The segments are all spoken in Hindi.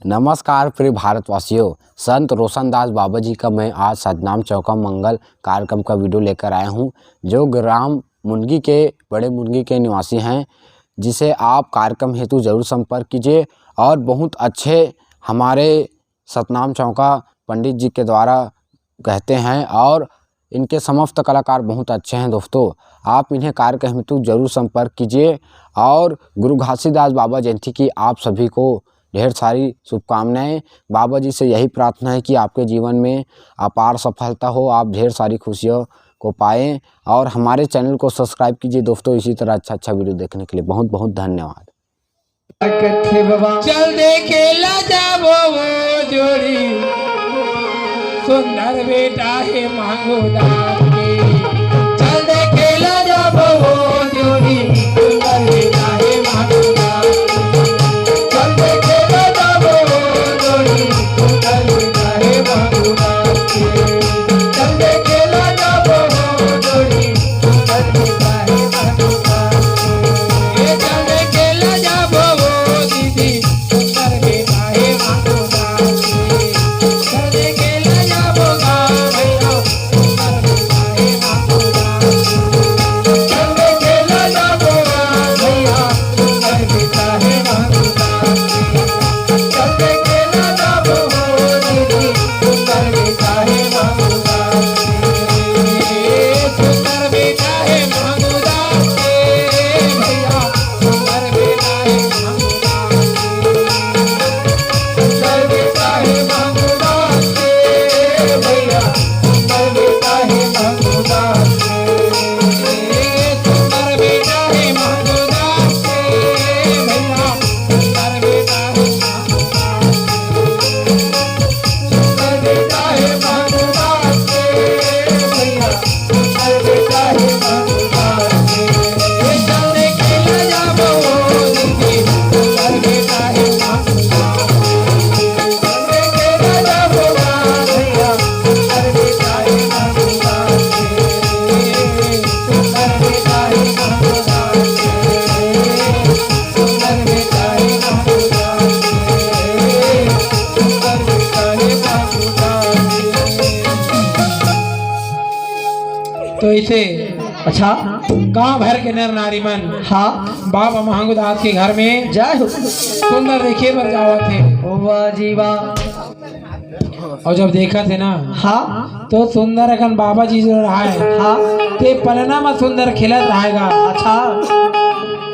नमस्कार प्रिय भारतवासियों, संत रोशनदास बाबा जी का मैं आज सतनाम चौका मंगल कार्यक्रम का वीडियो लेकर आया हूं, जो ग्राम मुनगी के बड़े मुनगी के निवासी हैं, जिसे आप कार्यक्रम हेतु जरूर संपर्क कीजिए। और बहुत अच्छे हमारे सतनाम चौका पंडित जी के द्वारा कहते हैं और इनके समस्त कलाकार बहुत अच्छे हैं। दोस्तों, आप इन्हें कार्यक्रम हेतु जरूर संपर्क कीजिए। और गुरु घासीदास बाबा जयंती की आप सभी को ढेर सारी शुभकामनाएं। बाबा जी से यही प्रार्थना है कि आपके जीवन में अपार सफलता हो, आप ढेर सारी खुशियों को पाएं। और हमारे चैनल को सब्सक्राइब कीजिए दोस्तों, इसी तरह अच्छा वीडियो देखने के लिए बहुत बहुत धन्यवाद। चल देखेला जाबो वो जोड़ी, सुंदर बेटा है मांगोदार के। चल देखेला जाबो वो जोड़ी, सुंदर बेटा है मांगोदार के। चल देखेला जाबो वो जोड़ी, सुंदर बेटा है मांगोदार के। चल देखेला जाबो वो जोड़ी, सुंदर बेटा है मांगोदार के। चल देखेला जाबो वो दीदी, सुंदर बेटा है मांगोदार के। चल देखेला जाबो गा भैया, सुंदर बेटा है मांगोदार के। चल देखेला जाबो गा भैया, सुंदर बेटा है मांगोदार के। चल देखेला जाबो वो दीदी, सुंदर बेटा है मांगोदार के। सुंदर बेटा है मांगोदार के भैया, सुंदर बेटा है मांगोदार के। सुंदर बेटा है मांगोदार के भैया, सुंदर बेटा है मांगोदार के। सुंदर बेटा है मांगोदार के भैया, सुंदर बेटा है मांगोदार के। सुंदर बेटा है मांगोदार के भैया, सुंदर बेटा है मांगोदार के। चल देखेला जाबो वो दीदी, सुंदर बेटा है मांगोदार के। चल देखेला जाबो गा भैया, सुंदर बेटा है मांगोदार के। सुंदर बेटा है मांगोदार के। सुंदर बेटा है मांगोदार के। सुंदर बेटा है मांगोदार के। तो इसे अच्छा गांव भर के नर नारी मन हाँ बाबा महंगूदास के घर में जय हो। सुंदर देखे पर जावा थे। ओ वाह जी वाह। और जब देखा थे ना हाँ तो सुंदर अगन बाबा जी जो रहा है हाँ ते पलना में सुंदर खिलत रहेगा। अच्छा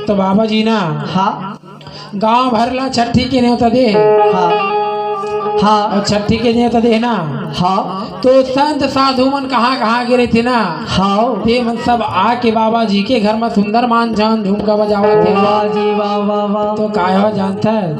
तो बाबा जी ना हाँ गांव भर ला छठी के न्योता दे। हाँ हाँ और छठी के न्योता दे ना हाँ तो संत साधु मन कहाँ गिरे थे ना, हाँ ते मन सब आके बाबा जी के घर में सुंदर मान झान झुमका बजावा थे। वाह जी वाह वाह वाह। तो काय हो जानता है